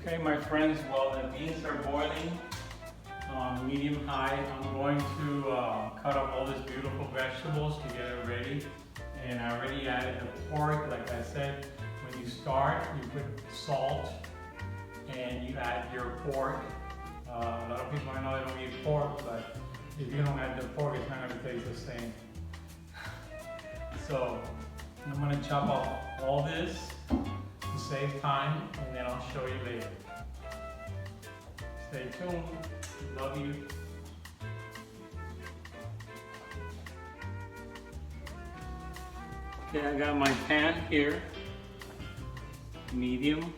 Okay, my friends, while the beans are boiling on medium high, I'm going to cut up all these beautiful vegetables to get it ready. And I already added the pork. Like I said, when you start, you put salt and you add your pork. A lot of people I know they don't eat pork, but if you don't add the pork, it's not going to taste the same. So I'm going to chop off all this to save time, and then I'll show you later. Stay tuned. Love you. Okay, I got my pan here, medium.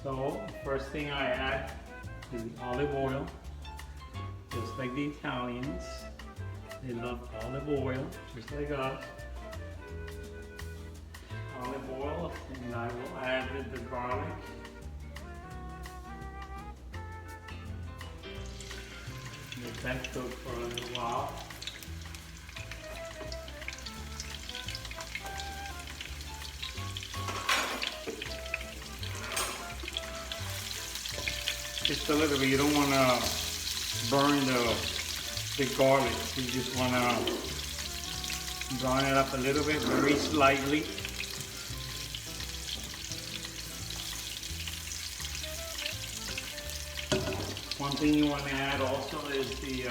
So first thing I add is the olive oil, just like the Italians. They love olive oil, just like us. Olive oil, and I will add the garlic. Let that cook for a little while. Just a little bit. You don't want to burn the garlic. You just want to brown it up a little bit, very slightly. One thing you want to add also is the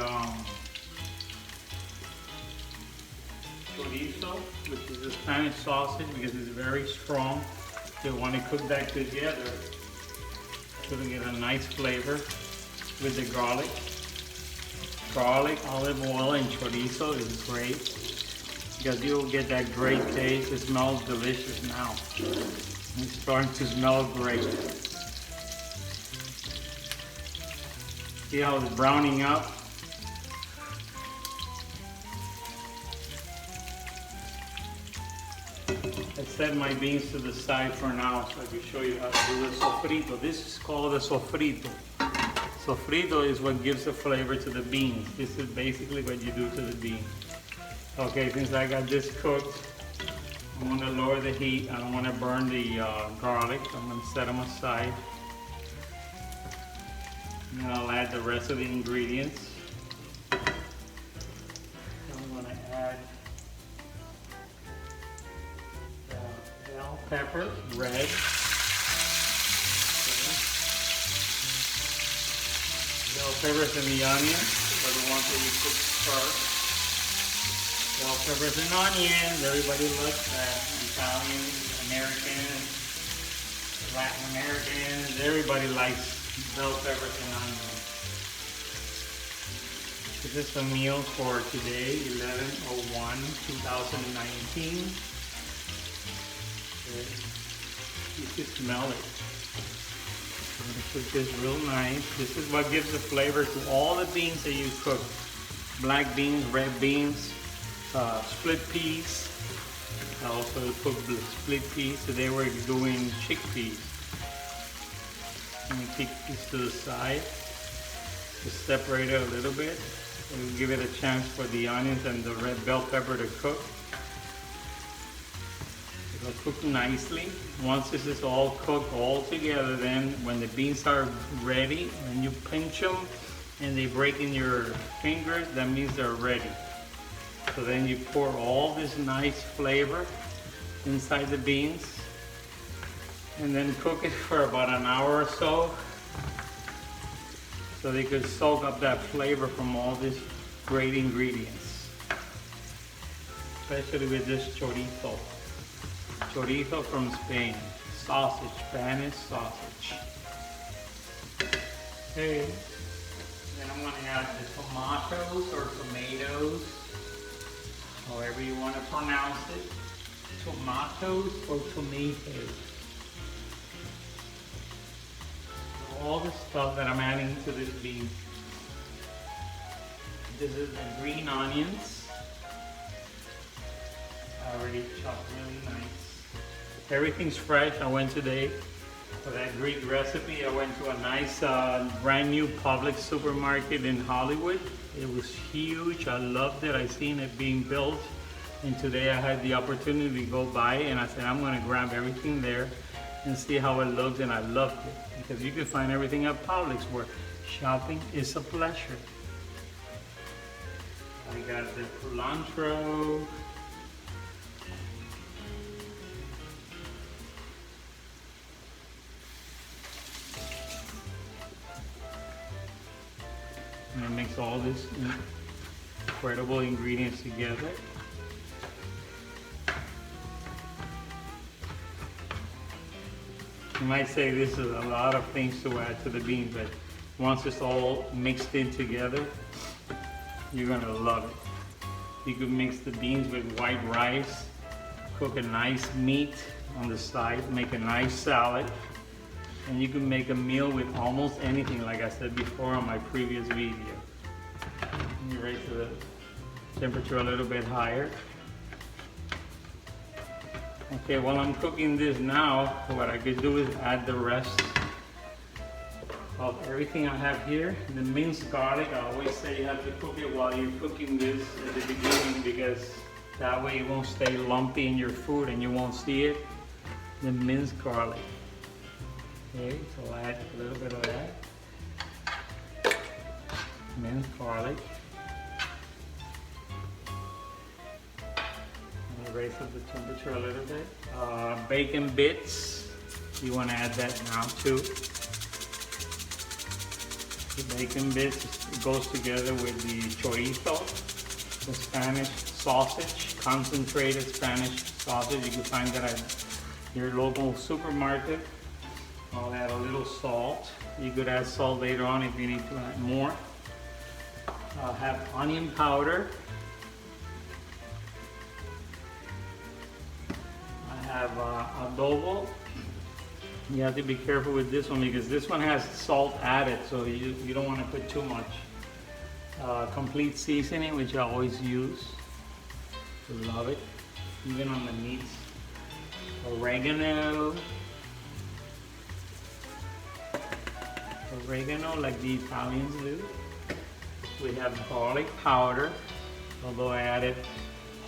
chorizo, which is a Spanish sausage, because it's very strong. You want to cook that together so to get a nice flavor with the garlic. Garlic, olive oil, and chorizo is great because you'll get that great taste. It smells delicious now. It's starting to smell great. See how it's browning up? I set my beans to the side for now so I can show you how to do the sofrito. This is called a sofrito. Sofrito is what gives the flavor to the beans. This is basically what you do to the beans. Okay, since I got this cooked, I'm going to lower the heat. I don't want to burn the garlic. I'm going to set them aside. And then I'll add the rest of the ingredients. I'm going to add the bell pepper, red. Okay. Bell peppers and the onions are the ones that you cook first. Bell peppers and onions, everybody loves that. Italians, Americans, Latin Americans, everybody likes bell peppers and onions. This is the meal for today, 11/01/2019. Okay. You can smell it. I'm going to cook this real nice. This is what gives the flavor to all the beans that you cook. Black beans, red beans, split peas. I also cook split peas. Today we're doing chickpeas. Let me take this to the side, just separate it a little bit, and give it a chance for the onions and the red bell pepper to cook. It'll cook nicely. Once this is all cooked all together, then when the beans are ready and you pinch them and they break in your fingers, that means they're ready. So then you pour all this nice flavor inside the beans, and then cook it for about an hour or so they could soak up that flavor from all these great ingredients, especially with this chorizo. Chorizo from Spain, sausage, Spanish sausage. Okay, then I'm going to add the tomatoes or tomatoes, however you want to pronounce it, tomatoes or tomatoes. All the stuff that I'm adding to this bean. This is the green onions. I already chopped really nice. Everything's fresh. I went today for that Greek recipe. I went to a nice brand new Publix supermarket in Hollywood. It was huge. I loved it. I seen it being built. And today I had the opportunity to go by, and I said I'm going to grab everything there. and see how it looks, and I loved it because you can find everything at Publix where shopping is a pleasure. I got the cilantro. And I mix all these incredible ingredients together. You might say this is a lot of things to add to the beans, but once it's all mixed in together, you're gonna love it. You can mix the beans with white rice, cook a nice meat on the side, make a nice salad, and you can make a meal with almost anything, like I said before on my previous video. You raise the temperature a little bit higher. Okay, while I'm cooking this now, what I could do is add the rest of everything I have here. The minced garlic, I always say you have to cook it while you're cooking this at the beginning, because that way it won't stay lumpy in your food and you won't see it. The minced garlic. Okay, so I'll add a little bit of that. Minced garlic. Raise up the temperature a little bit. Bacon bits, you want to add that now too. The bacon bits goes together with the chorizo, the Spanish sausage, concentrated Spanish sausage. You can find that at your local supermarket. I'll add a little salt. You could add salt later on if you need to add more. I'll have onion powder. Have adobo. You have to be careful with this one because this one has salt added, so you don't want to put too much. Complete seasoning, which I always use. Love it, even on the meats. Oregano. Oregano, like the Italians do. We have garlic powder, although I added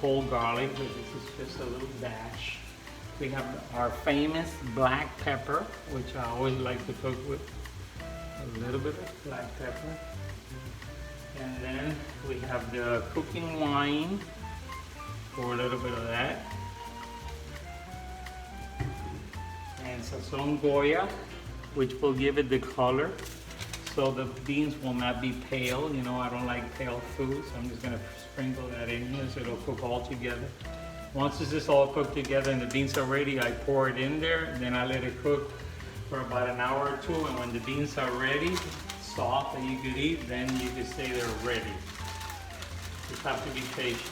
whole garlic, but this is just a little dash. We have our famous black pepper, which I always like to cook with. A little bit of black pepper. And then we have the cooking wine, pour a little bit of that. And sazon Goya, which will give it the color. So the beans will not be pale. You know, I don't like pale food, so I'm just gonna sprinkle that in here so it'll cook all together. Once this is all cooked together and the beans are ready, I pour it in there, then I let it cook for about an hour or two, and when the beans are ready, soft and you could eat, then you can say they're ready. Just have to be patient.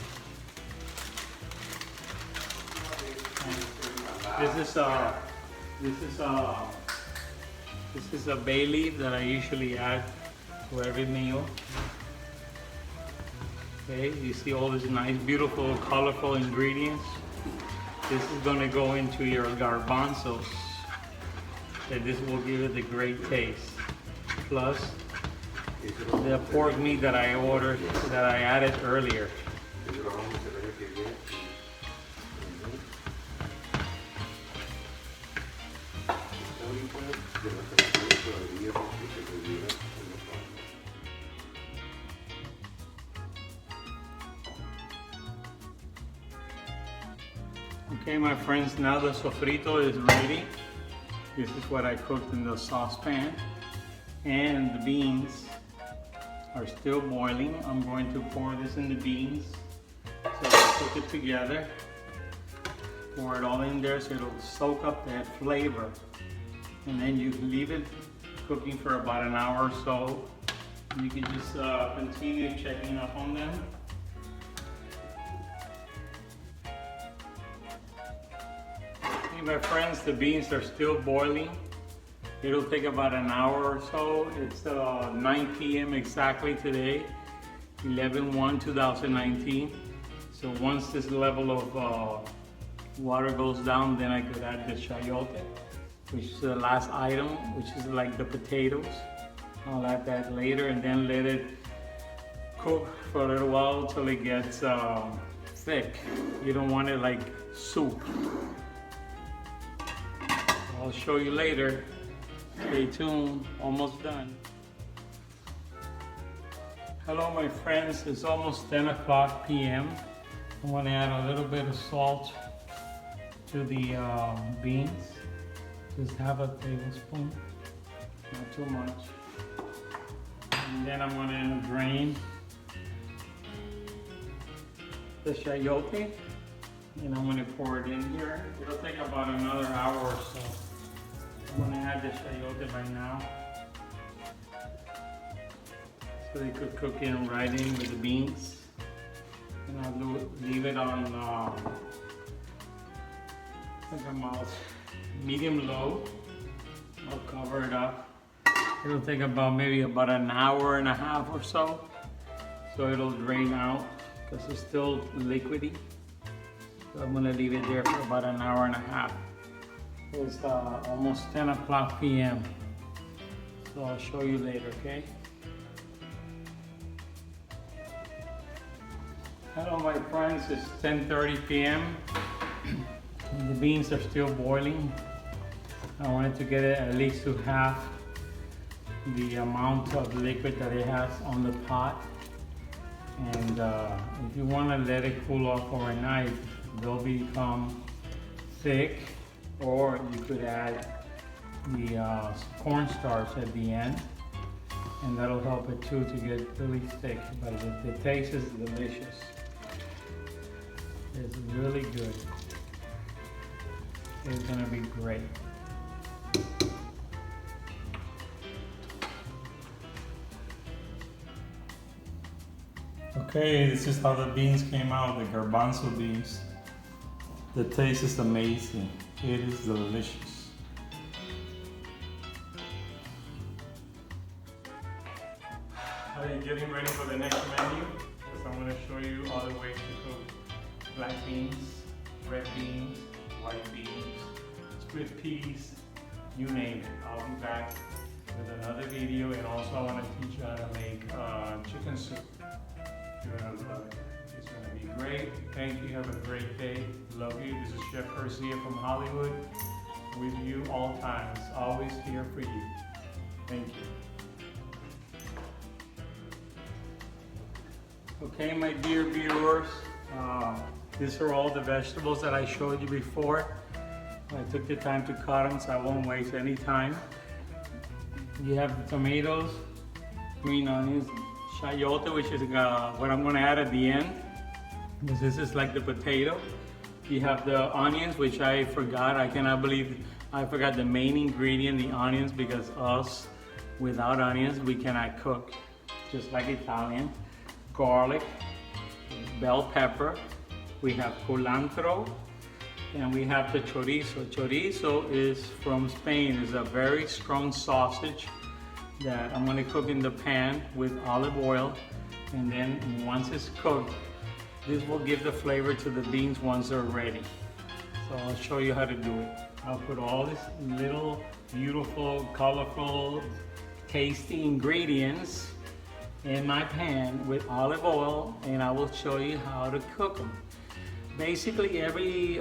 This is a bay leaf that I usually add to every meal. Okay, you see all these nice, beautiful, colorful ingredients. This is going to go into your garbanzos. And this will give it a great taste. Plus the pork meat that I ordered, that I added earlier. Okay, my friends, now the sofrito is ready. This is what I cooked in the saucepan. And the beans are still boiling. I'm going to pour this in the beans. So I'll cook it together. Pour it all in there so it'll soak up that flavor. And then you leave it cooking for about an hour or so. You can just continue checking up on them. My friends, the beans are still boiling. It'll take about an hour or so. It's 9 p.m. exactly today, 11/1/2019. So once this level of water goes down, then I could add the chayote, which is the last item, which is like the potatoes. I'll add that later and then let it cook for a little while till it gets thick. You don't want it like soup. I'll show you later. Stay tuned, almost done. Hello my friends, it's almost 10 o'clock p.m. I want to add a little bit of salt to the beans. Just half a tablespoon, not too much. And then I'm going to drain the chayote and I'm going to pour it in here. It'll take about another hour or so. I'm going to add the chayote right now so they could cook in right in with the beans. And I'll leave it on about medium low. I'll cover it up. It'll take maybe about an hour and a half or so. So it'll drain out because it's still liquidy. So I'm gonna leave it there for about an hour and a half. It's almost 10 o'clock p.m. So I'll show you later, okay? Hello my friends, it's 10:30 p.m. The beans are still boiling. I wanted to get it at least to half the amount of liquid that it has on the pot. And if you want to let it cool off overnight, they'll become thick, or you could add the cornstarch at the end, and that'll help it too to get really thick. But the taste is delicious. It's really good. It's gonna be great. Okay, this is how the beans came out, the garbanzo beans. The taste is amazing. It is delicious. Are you getting ready for the next menu? Because I'm going to show you other ways to cook black beans, red beans, white beans, split peas, you name it. I'll be back with another video, and also I want to teach you how to make chicken soup. You're going to love it. It's going to be great. Thank you. Have a great day. Love you. This is Chef Garcia from Hollywood. With you all times. Always here for you. Thank you. Okay, my dear viewers. These are all the vegetables that I showed you before. I took the time to cut them so I won't waste any time. You have the tomatoes, green onions, chayote, which is what I'm going to add at the end. This is like the potato. You have the onions, which I forgot. I cannot believe I forgot the main ingredient, the onions, because us, without onions, we cannot cook. Just like Italian. Garlic, bell pepper. We have culantro, and we have the chorizo. Chorizo is from Spain. It's a very strong sausage that I'm going to cook in the pan with olive oil, and then once it's cooked, this will give the flavor to the beans once they're ready. So I'll show you how to do it. I'll put all these little beautiful, colorful, tasty ingredients in my pan with olive oil, and I will show you how to cook them. Basically, every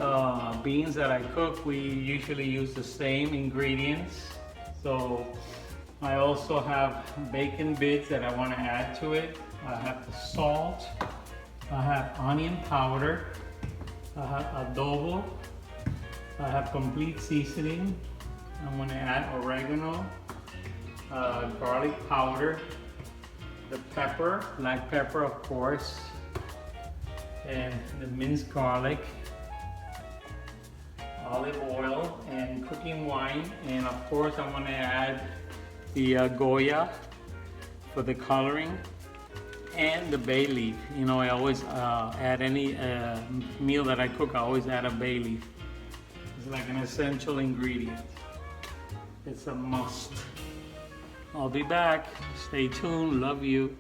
beans that I cook, we usually use the same ingredients. So I also have bacon bits that I want to add to it. I have the salt. I have onion powder. I have adobo. I have complete seasoning. I'm going to add oregano, garlic powder, the pepper, black pepper of course, and the minced garlic, olive oil, and cooking wine. And of course I'm going to add the Goya for the coloring, and the bay leaf. You know, I always add any meal that I cook, I always add a bay leaf. It's like an essential ingredient. It's a must. I'll be back. Stay tuned. Love you.